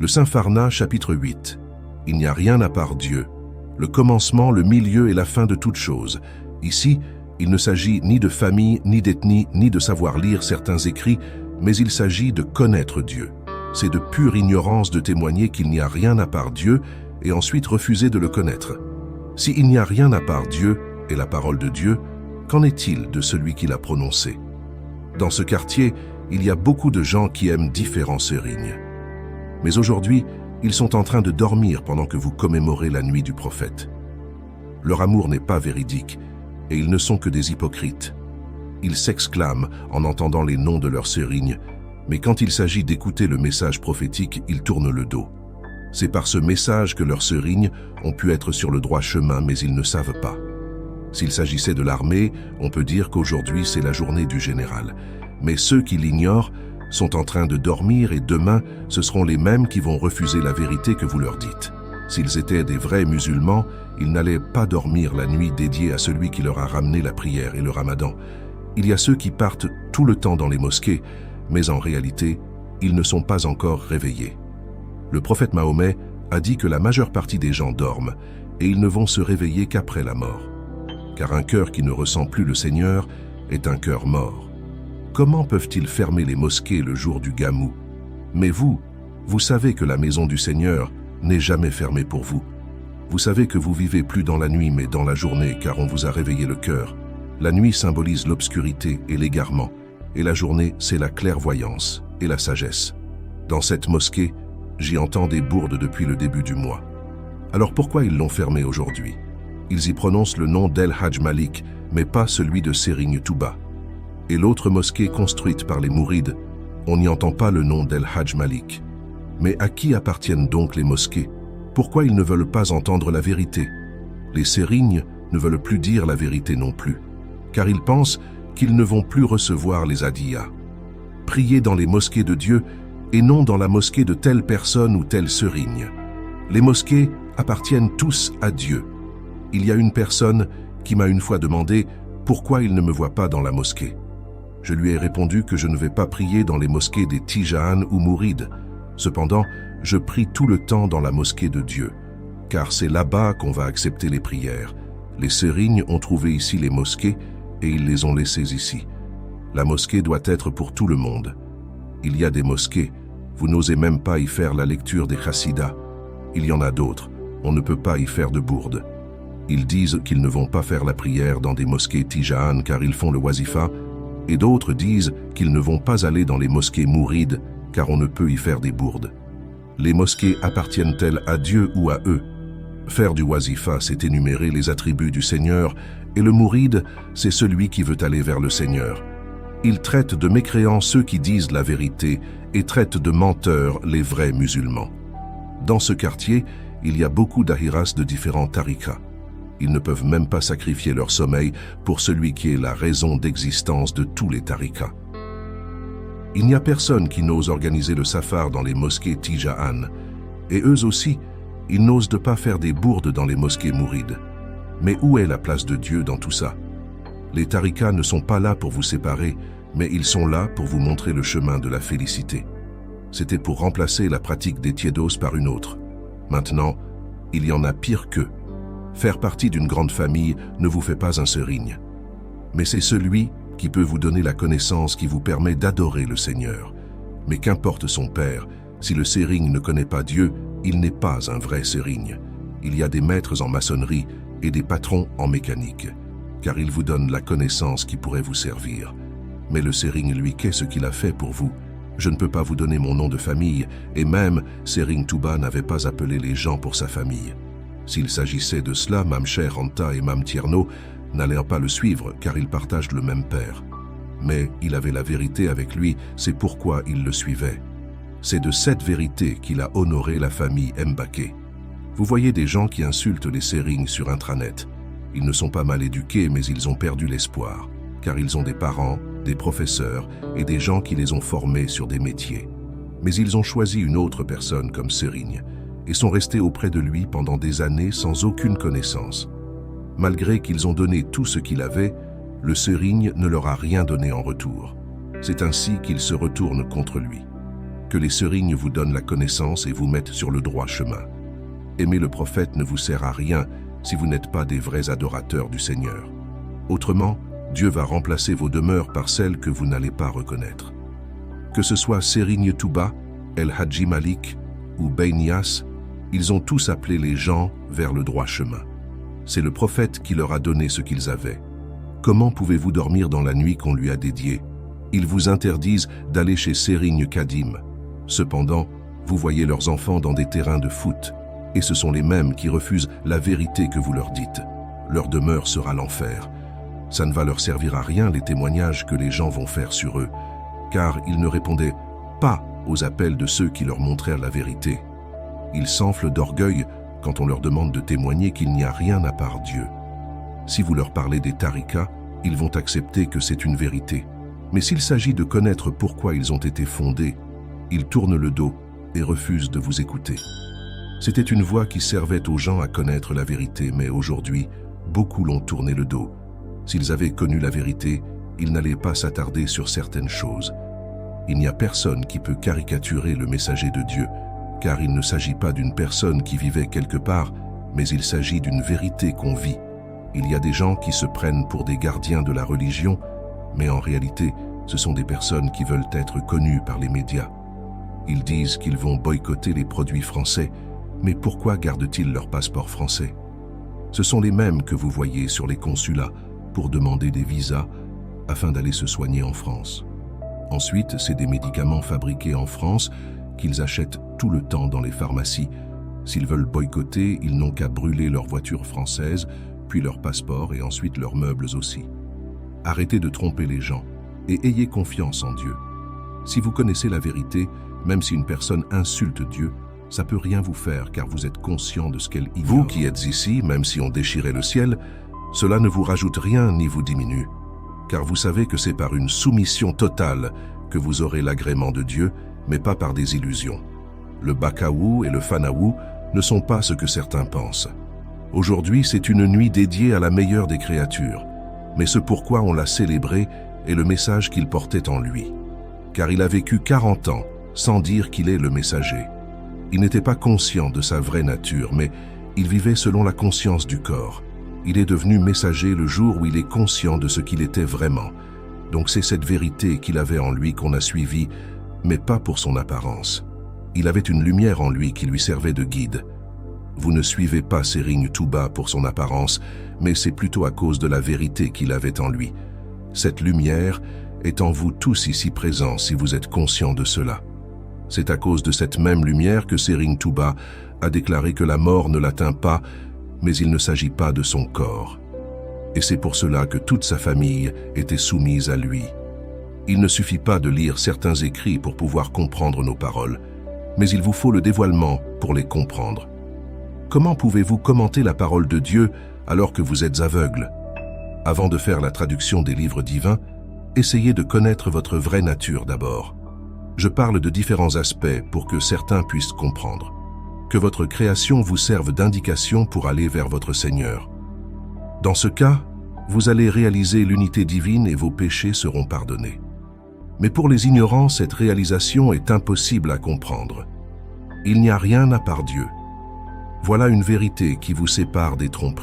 Le Saint Pharna, chapitre 8. Il n'y a rien à part Dieu, le commencement, le milieu et la fin de toutes choses. Ici, il ne s'agit ni de famille, ni d'ethnie, ni de savoir lire certains écrits, mais il s'agit de connaître Dieu. C'est de pure ignorance de témoigner qu'il n'y a rien à part Dieu et ensuite refuser de le connaître. S'il n'y a rien à part Dieu et la parole de Dieu, qu'en est-il de celui qui l'a prononcé? Dans ce quartier, il y a beaucoup de gens qui aiment différents sérignes. Mais aujourd'hui, ils sont en train de dormir pendant que vous commémorez la nuit du prophète. Leur amour n'est pas véridique et ils ne sont que des hypocrites. Ils s'exclament en entendant les noms de leurs sérignes, mais quand il s'agit d'écouter le message prophétique, ils tournent le dos. C'est par ce message que leurs sérignes ont pu être sur le droit chemin, mais ils ne savent pas. S'il s'agissait de l'armée, on peut dire qu'aujourd'hui c'est la journée du général. Mais ceux qui l'ignorent sont en train de dormir et demain, ce seront les mêmes qui vont refuser la vérité que vous leur dites. S'ils étaient des vrais musulmans, ils n'allaient pas dormir la nuit dédiée à celui qui leur a ramené la prière et le ramadan. Il y a ceux qui partent tout le temps dans les mosquées, mais en réalité, ils ne sont pas encore réveillés. Le prophète Mahomet a dit que la majeure partie des gens dorment et ils ne vont se réveiller qu'après la mort. Car un cœur qui ne ressent plus le Seigneur est un cœur mort. Comment peuvent-ils fermer les mosquées le jour du Gamou? Mais vous savez que la maison du Seigneur n'est jamais fermée pour vous. Vous savez que vous vivez plus dans la nuit mais dans la journée car on vous a réveillé le cœur. La nuit symbolise l'obscurité et l'égarement, et la journée c'est la clairvoyance et la sagesse. Dans cette mosquée, j'y entends des bourdes depuis le début du mois. Alors pourquoi ils l'ont fermée aujourd'hui? Ils y prononcent le nom d'El Hajj Malik, mais pas celui de Serigne Touba. Et l'autre mosquée construite par les Mourides, on n'y entend pas le nom d'El Hajj Malik. Mais à qui appartiennent donc les mosquées? Pourquoi ils ne veulent pas entendre la vérité? Les Sérignes ne veulent plus dire la vérité non plus, car ils pensent qu'ils ne vont plus recevoir les hadiyas. Priez dans les mosquées de Dieu et non dans la mosquée de telle personne ou telle Serigne. Les mosquées appartiennent tous à Dieu. Il y a une personne qui m'a une fois demandé pourquoi il ne me voit pas dans la mosquée. Je lui ai répondu que je ne vais pas prier dans les mosquées des Tijahan ou Mourides. Cependant, je prie tout le temps dans la mosquée de Dieu, car c'est là-bas qu'on va accepter les prières. Les Sérignes ont trouvé ici les mosquées et ils les ont laissées ici. La mosquée doit être pour tout le monde. Il y a des mosquées, vous n'osez même pas y faire la lecture des chassidas. Il y en a d'autres, on ne peut pas y faire de bourde. Ils disent qu'ils ne vont pas faire la prière dans des mosquées Tijahan car ils font le wazifa, et d'autres disent qu'ils ne vont pas aller dans les mosquées Mourides car on ne peut y faire des bourdes. Les mosquées appartiennent-elles à Dieu ou à eux? Faire du wazifa, c'est énumérer les attributs du Seigneur, et le mouride, c'est celui qui veut aller vers le Seigneur. Ils traitent de mécréants ceux qui disent la vérité et traitent de menteurs les vrais musulmans. Dans ce quartier, il y a beaucoup d'ahiras de différents tariqas. Ils ne peuvent même pas sacrifier leur sommeil pour celui qui est la raison d'existence de tous les tariqas. Il n'y a personne qui n'ose organiser le safar dans les mosquées Tijahan, et eux aussi, ils n'osent pas faire des bourdes dans les mosquées Mourides. Mais où est la place de Dieu dans tout ça? Les tariqas ne sont pas là pour vous séparer, mais ils sont là pour vous montrer le chemin de la félicité. C'était pour remplacer la pratique des tiédos par une autre. Maintenant, il y en a pire qu'eux. Faire partie d'une grande famille ne vous fait pas un Serigne. Mais c'est celui qui peut vous donner la connaissance qui vous permet d'adorer le Seigneur. Mais qu'importe son père, si le Serigne ne connaît pas Dieu, il n'est pas un vrai Serigne. Il y a des maîtres en maçonnerie et des patrons en mécanique, car il vous donne la connaissance qui pourrait vous servir. Mais le Serigne, lui, qu'est-ce qu'il a fait pour vous? Je ne peux pas vous donner mon nom de famille, et même Serigne Touba n'avait pas appelé les gens pour sa famille. S'il s'agissait de cela, Mame Cheikh Anta et Mame Tierno n'allaient pas le suivre, car ils partagent le même père. Mais il avait la vérité avec lui, c'est pourquoi il le suivait. C'est de cette vérité qu'il a honoré la famille Mbaké. Vous voyez des gens qui insultent les Sérignes sur intranet. Ils ne sont pas mal éduqués, mais ils ont perdu l'espoir, car ils ont des parents, des professeurs et des gens qui les ont formés sur des métiers. Mais ils ont choisi une autre personne comme Serigne et sont restés auprès de lui pendant des années sans aucune connaissance. Malgré qu'ils ont donné tout ce qu'il avait, le Serigne ne leur a rien donné en retour. C'est ainsi qu'ils se retournent contre lui. que les serignes vous donnent la connaissance et vous mettent sur le droit chemin. Aimer le prophète ne vous sert à rien si vous n'êtes pas des vrais adorateurs du Seigneur. Autrement, Dieu va remplacer vos demeures par celles que vous n'allez pas reconnaître. Que ce soit Serigne Touba, El Hadji Malik ou Beynias, ils ont tous appelé les gens vers le droit chemin. C'est le prophète qui leur a donné ce qu'ils avaient. Comment pouvez-vous dormir dans la nuit qu'on lui a dédiée? Ils vous interdisent d'aller chez Serigne Kadim. Cependant, vous voyez leurs enfants dans des terrains de foot, et ce sont les mêmes qui refusent la vérité que vous leur dites. Leur demeure sera l'enfer. Ça ne va leur servir à rien les témoignages que les gens vont faire sur eux, car ils ne répondaient pas aux appels de ceux qui leur montrèrent la vérité. Ils s'enflent d'orgueil quand on leur demande de témoigner qu'il n'y a rien à part Dieu. Si vous leur parlez des tarikas, ils vont accepter que c'est une vérité. Mais s'il s'agit de connaître pourquoi ils ont été fondés, ils tournent le dos et refusent de vous écouter. C'était une voie qui servait aux gens à connaître la vérité, mais aujourd'hui, beaucoup l'ont tourné le dos. S'ils avaient connu la vérité, ils n'allaient pas s'attarder sur certaines choses. Il n'y a personne qui peut caricaturer le messager de Dieu, car il ne s'agit pas d'une personne qui vivait quelque part, mais il s'agit d'une vérité qu'on vit. Il y a des gens qui se prennent pour des gardiens de la religion, mais en réalité, ce sont des personnes qui veulent être connues par les médias. Ils disent qu'ils vont boycotter les produits français, mais pourquoi gardent-ils leur passeport français? Ce sont les mêmes que vous voyez sur les consulats pour demander des visas afin d'aller se soigner en France. Ensuite, c'est des médicaments fabriqués en France qu'ils achètent tout le temps dans les pharmacies. S'ils veulent boycotter, ils n'ont qu'à brûler leur voiture française, puis leur passeport et ensuite leurs meubles aussi. Arrêtez de tromper les gens et ayez confiance en Dieu. Si vous connaissez la vérité, même si une personne insulte Dieu, ça peut rien vous faire car vous êtes conscient de ce qu'elle ignore. Vous qui êtes ici, même si on déchirait le ciel, cela ne vous rajoute rien ni vous diminue, car vous savez que c'est par une soumission totale que vous aurez l'agrément de Dieu, mais pas par des illusions. Le Bakaou et le Fanaou ne sont pas ce que certains pensent. Aujourd'hui, c'est une nuit dédiée à la meilleure des créatures, mais ce pourquoi on l'a célébré est le message qu'il portait en lui. Car il a vécu 40 ans sans dire qu'il est le messager. Il n'était pas conscient de sa vraie nature, mais il vivait selon la conscience du corps. Il est devenu messager le jour où il est conscient de ce qu'il était vraiment. Donc c'est cette vérité qu'il avait en lui qu'on a suivie, mais pas pour son apparence. Il avait une lumière en lui qui lui servait de guide. Vous ne suivez pas Serigne Touba pour son apparence, mais c'est plutôt à cause de la vérité qu'il avait en lui. Cette lumière est en vous tous ici présents si vous êtes conscients de cela. C'est à cause de cette même lumière que Serigne Touba a déclaré que la mort ne l'atteint pas, mais il ne s'agit pas de son corps. Et c'est pour cela que toute sa famille était soumise à lui. Il ne suffit pas de lire certains écrits pour pouvoir comprendre nos paroles, mais il vous faut le dévoilement pour les comprendre. Comment pouvez-vous commenter la parole de Dieu alors que vous êtes aveugle? Avant de faire la traduction des livres divins, essayez de connaître votre vraie nature d'abord. Je parle de différents aspects pour que certains puissent comprendre. Que votre création vous serve d'indication pour aller vers votre Seigneur. Dans ce cas, vous allez réaliser l'unité divine et vos péchés seront pardonnés. Mais pour les ignorants, cette réalisation est impossible à comprendre. Il n'y a rien à part Dieu. Voilà une vérité qui vous sépare des tromperies.